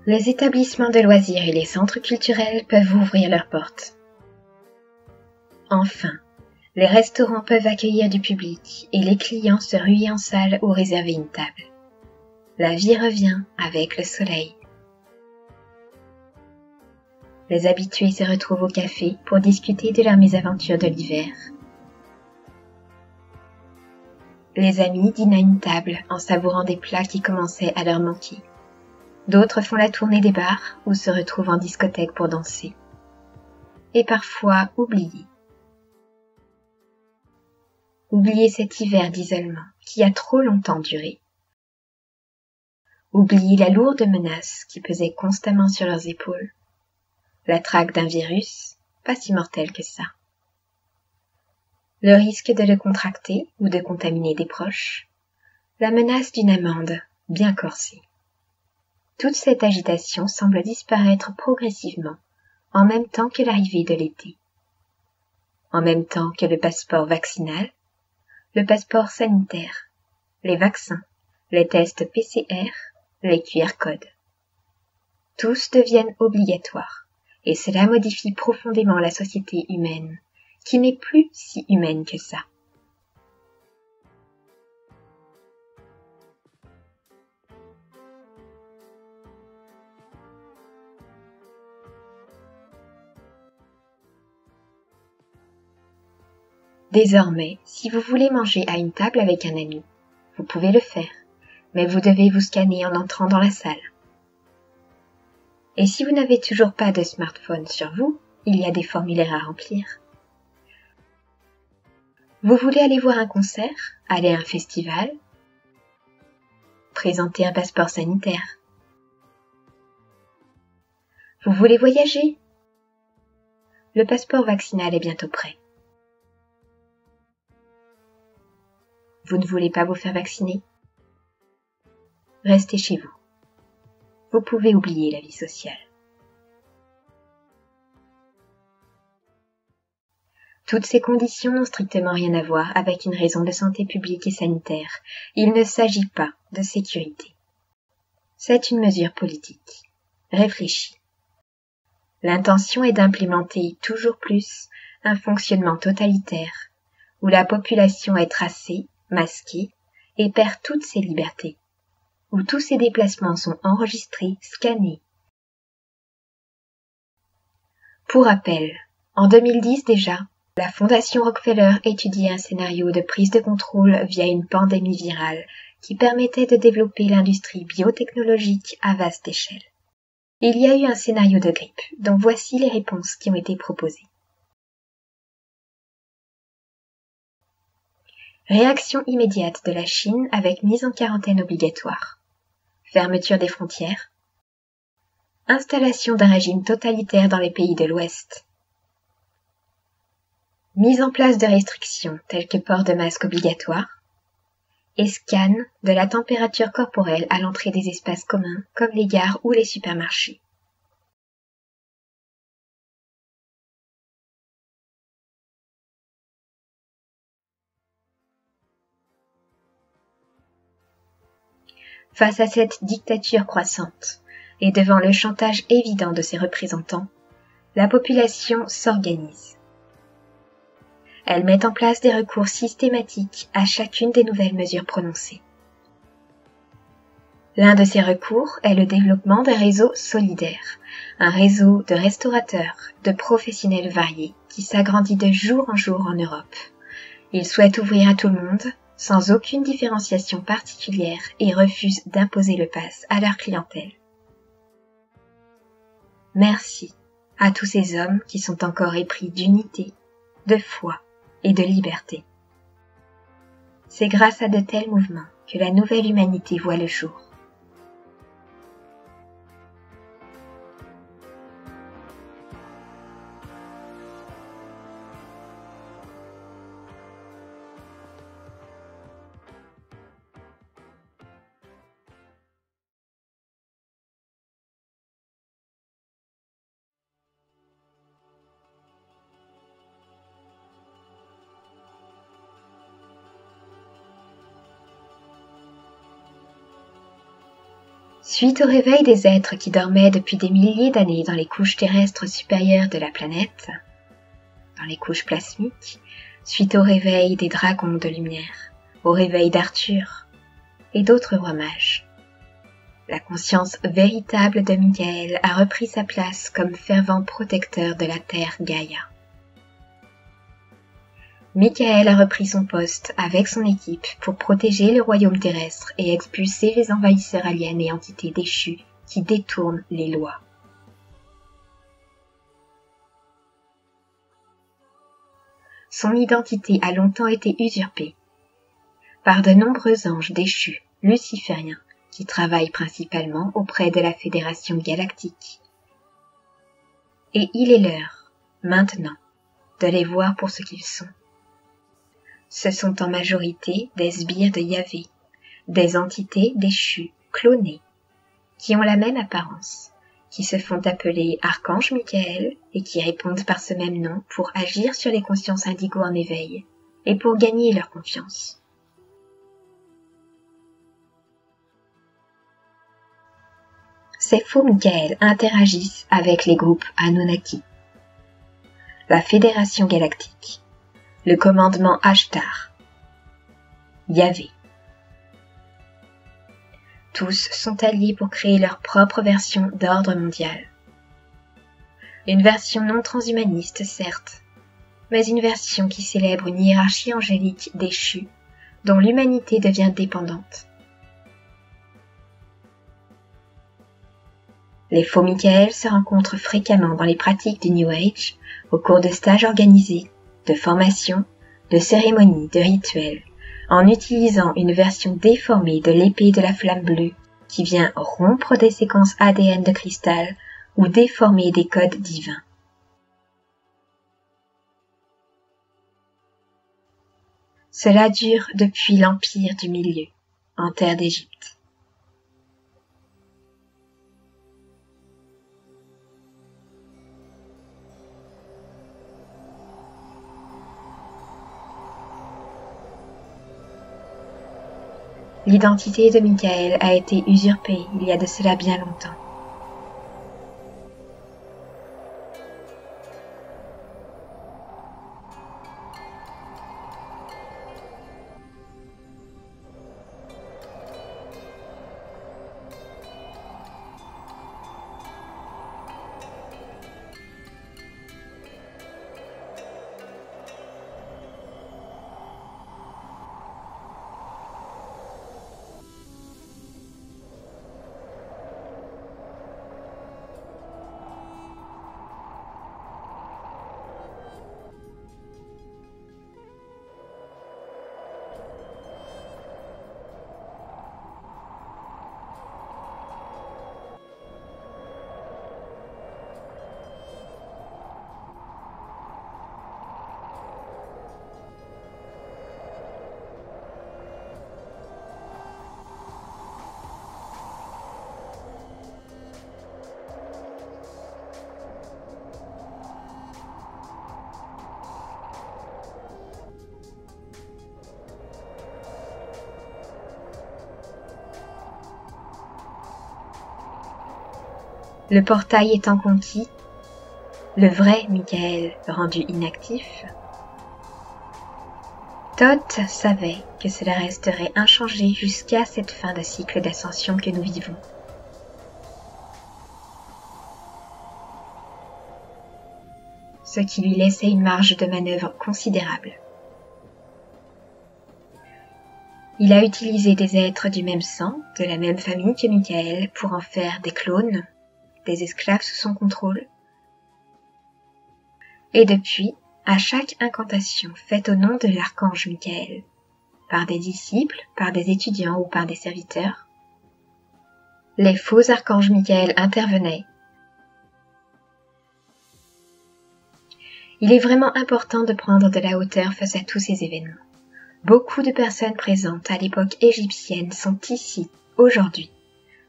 Les établissements de loisirs et les centres culturels peuvent ouvrir leurs portes. Enfin, les restaurants peuvent accueillir du public et les clients se ruer en salle ou réserver une table. La vie revient avec le soleil. Les habitués se retrouvent au café pour discuter de leurs mésaventures de l'hiver. Les amis dînent à une table en savourant des plats qui commençaient à leur manquer. D'autres font la tournée des bars ou se retrouvent en discothèque pour danser. Et parfois oublier. Oublier cet hiver d'isolement qui a trop longtemps duré. Oublier la lourde menace qui pesait constamment sur leurs épaules. La traque d'un virus, pas si mortel que ça. Le risque de le contracter ou de contaminer des proches. La menace d'une amende bien corsée. Toute cette agitation semble disparaître progressivement, en même temps que l'arrivée de l'été. En même temps que le passeport vaccinal, le passeport sanitaire, les vaccins, les tests PCR, les QR codes. Tous deviennent obligatoires, et cela modifie profondément la société humaine, qui n'est plus si humaine que ça. Désormais, si vous voulez manger à une table avec un ami, vous pouvez le faire, mais vous devez vous scanner en entrant dans la salle. Et si vous n'avez toujours pas de smartphone sur vous, il y a des formulaires à remplir. Vous voulez aller voir un concert, aller à un festival, présenter un passeport sanitaire. Vous voulez voyager? Le passeport vaccinal est bientôt prêt. Vous ne voulez pas vous faire vacciner? Restez chez vous. Vous pouvez oublier la vie sociale. Toutes ces conditions n'ont strictement rien à voir avec une raison de santé publique et sanitaire. Il ne s'agit pas de sécurité. C'est une mesure politique, réfléchie. L'intention est d'implémenter toujours plus un fonctionnement totalitaire, où la population est tracée, masquée, et perd toutes ses libertés, où tous ses déplacements sont enregistrés, scannés. Pour rappel, en 2010 déjà, la Fondation Rockefeller étudiait un scénario de prise de contrôle via une pandémie virale qui permettait de développer l'industrie biotechnologique à vaste échelle. Il y a eu un scénario de grippe, dont voici les réponses qui ont été proposées. Réaction immédiate de la Chine avec mise en quarantaine obligatoire. Fermeture des frontières. Installation d'un régime totalitaire dans les pays de l'Ouest. Mise en place de restrictions telles que port de masque obligatoire. Et scan de la température corporelle à l'entrée des espaces communs comme les gares ou les supermarchés. Face à cette dictature croissante, et devant le chantage évident de ses représentants, la population s'organise. Elle met en place des recours systématiques à chacune des nouvelles mesures prononcées. L'un de ces recours est le développement d'un réseau solidaire, un réseau de restaurateurs, de professionnels variés qui s'agrandit de jour en jour en Europe. Ils souhaitent ouvrir à tout le monde, sans aucune différenciation particulière et refusent d'imposer le pass à leur clientèle. Merci à tous ces hommes qui sont encore épris d'unité, de foi et de liberté. C'est grâce à de tels mouvements que la nouvelle humanité voit le jour. Suite au réveil des êtres qui dormaient depuis des milliers d'années dans les couches terrestres supérieures de la planète, dans les couches plasmiques, suite au réveil des dragons de lumière, au réveil d'Arthur et d'autres rois mages, la conscience véritable de Michael a repris sa place comme fervent protecteur de la terre Gaïa. Michael a repris son poste avec son équipe pour protéger le royaume terrestre et expulser les envahisseurs aliens et entités déchues qui détournent les lois. Son identité a longtemps été usurpée par de nombreux anges déchus, lucifériens, qui travaillent principalement auprès de la Fédération galactique. Et il est l'heure, maintenant, de les voir pour ce qu'ils sont. Ce sont en majorité des sbires de Yahvé, des entités déchues, clonées, qui ont la même apparence, qui se font appeler Archange Michael et qui répondent par ce même nom pour agir sur les consciences indigos en éveil et pour gagner leur confiance. Ces faux Michael interagissent avec les groupes Anunnaki, la Fédération galactique, le commandement Ashtar, Yahvé. Tous sont alliés pour créer leur propre version d'ordre mondial. Une version non transhumaniste, certes, mais une version qui célèbre une hiérarchie angélique déchue, dont l'humanité devient dépendante. Les faux Michael se rencontrent fréquemment dans les pratiques du New Age, au cours de stages organisés, de formations, de cérémonies, de rituels, en utilisant une version déformée de l'épée de la flamme bleue qui vient rompre des séquences ADN de cristal ou déformer des codes divins. Cela dure depuis l'Empire du Milieu, en terre d'Égypte. L'identité de Michael a été usurpée il y a de cela bien longtemps. Le portail étant conquis, le vrai Michael rendu inactif, Thoth savait que cela resterait inchangé jusqu'à cette fin de cycle d'ascension que nous vivons. Ce qui lui laissait une marge de manœuvre considérable. Il a utilisé des êtres du même sang, de la même famille que Michael, pour en faire des clones, des esclaves sous son contrôle. Et depuis, à chaque incantation faite au nom de l'archange Michael, par des disciples, par des étudiants ou par des serviteurs, les faux archanges Michael intervenaient. Il est vraiment important de prendre de la hauteur face à tous ces événements. Beaucoup de personnes présentes à l'époque égyptienne sont ici, aujourd'hui,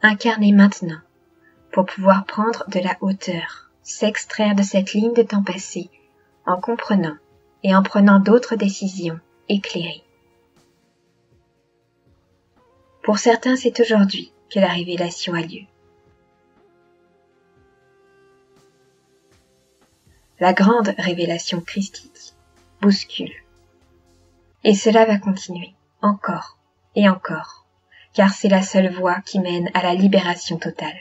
incarnées maintenant, pour pouvoir prendre de la hauteur, s'extraire de cette ligne de temps passé, en comprenant et en prenant d'autres décisions éclairées. Pour certains, c'est aujourd'hui que la révélation a lieu. La grande révélation christique bouscule. Et cela va continuer, encore et encore, car c'est la seule voie qui mène à la libération totale.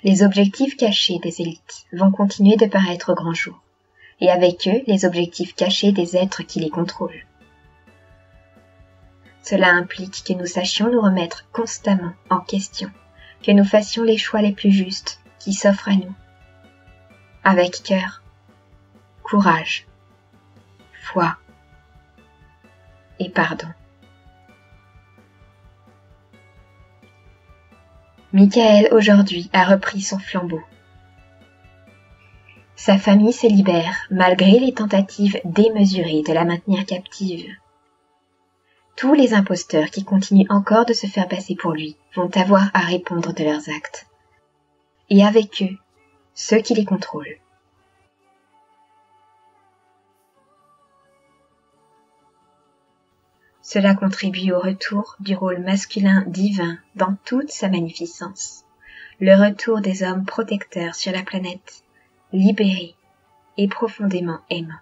Les objectifs cachés des élites vont continuer de paraître au grand jour, et avec eux les objectifs cachés des êtres qui les contrôlent. Cela implique que nous sachions nous remettre constamment en question, que nous fassions les choix les plus justes qui s'offrent à nous, avec cœur, courage, foi et pardon. Michael aujourd'hui a repris son flambeau. Sa famille se libère malgré les tentatives démesurées de la maintenir captive. Tous les imposteurs qui continuent encore de se faire passer pour lui vont avoir à répondre de leurs actes. Et avec eux, ceux qui les contrôlent. Cela contribue au retour du rôle masculin divin dans toute sa magnificence, le retour des hommes protecteurs sur la planète, libérés et profondément aimants.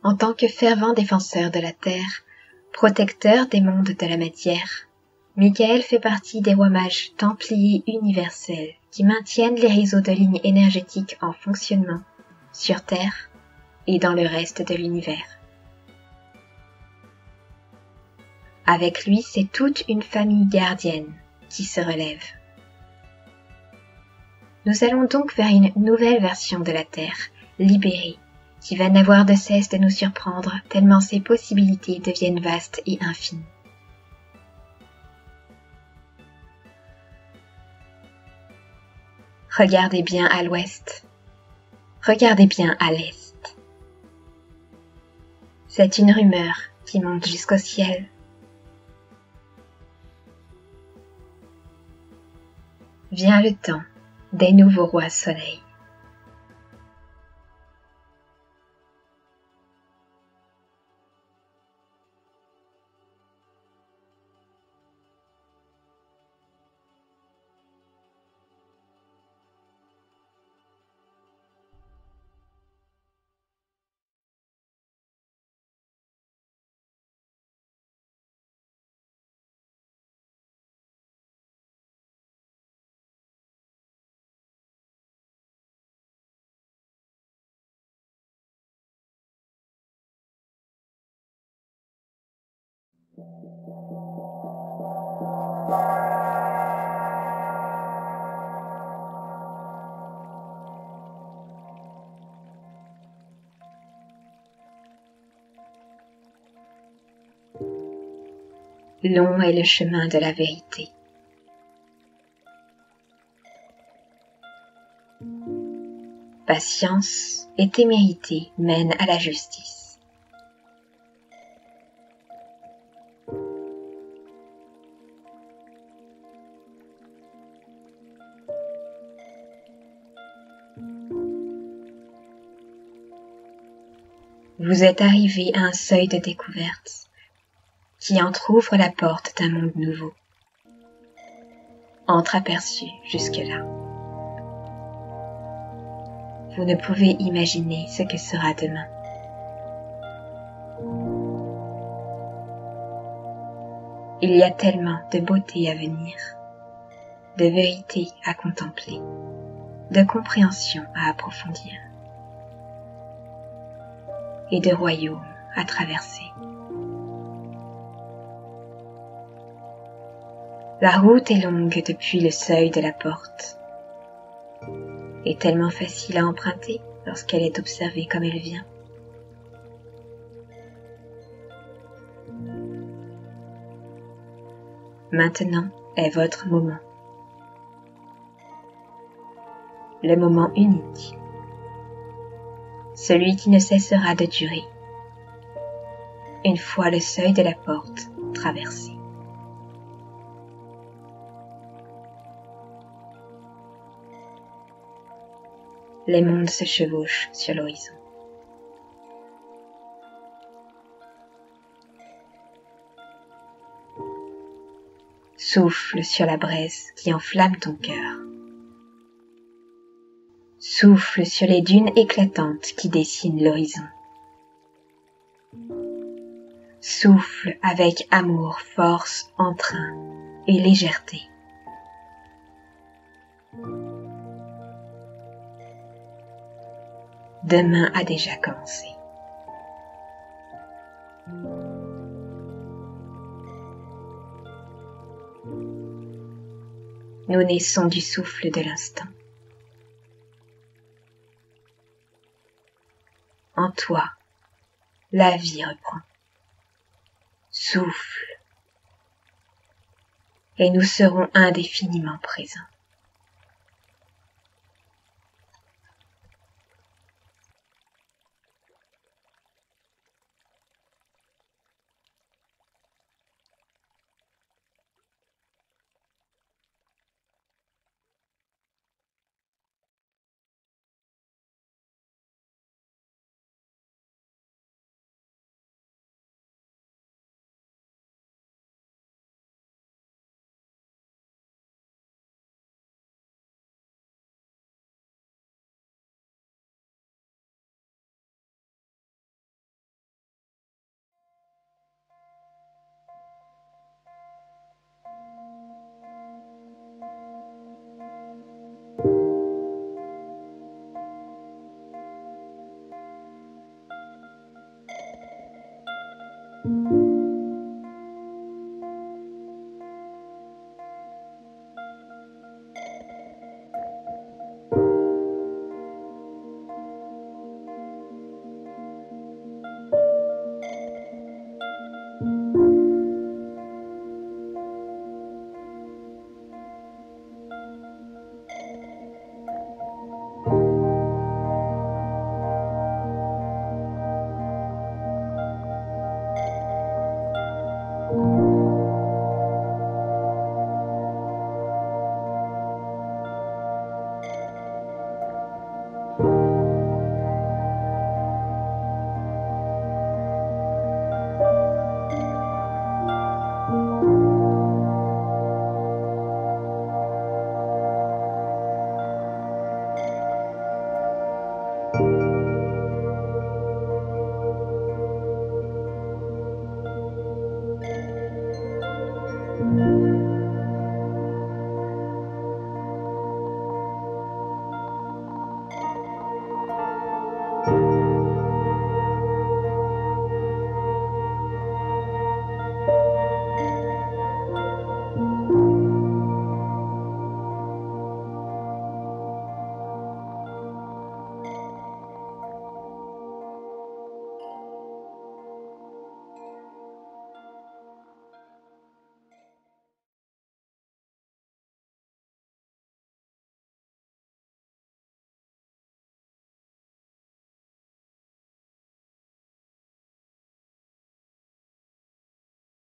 En tant que fervent défenseur de la Terre, protecteur des mondes de la matière, Michael fait partie des rois mages templiers universels qui maintiennent les réseaux de lignes énergétiques en fonctionnement sur Terre et dans le reste de l'univers. Avec lui, c'est toute une famille gardienne qui se relève. Nous allons donc vers une nouvelle version de la Terre, libérée, qui va n'avoir de cesse de nous surprendre tellement ses possibilités deviennent vastes et infinies. Regardez bien à l'ouest, regardez bien à l'est. C'est une rumeur qui monte jusqu'au ciel. Vient le temps des nouveaux rois soleil. Long est le chemin de la vérité. Patience et témérité mènent à la justice. Vous êtes arrivé à un seuil de découverte qui entr'ouvre la porte d'un monde nouveau, entreaperçu jusque-là. Vous ne pouvez imaginer ce que sera demain. Il y a tellement de beauté à venir, de vérité à contempler, de compréhension à approfondir et de royaumes à traverser. La route est longue depuis le seuil de la porte, et tellement facile à emprunter lorsqu'elle est observée comme elle vient. Maintenant est votre moment. Le moment unique. Celui qui ne cessera de durer. Une fois le seuil de la porte traversé. Les mondes se chevauchent sur l'horizon. Souffle sur la braise qui enflamme ton cœur. Souffle sur les dunes éclatantes qui dessinent l'horizon. Souffle avec amour, force, entrain et légèreté. Demain a déjà commencé. Nous naissons du souffle de l'instant. En toi, la vie reprend. Souffle. Et nous serons indéfiniment présents.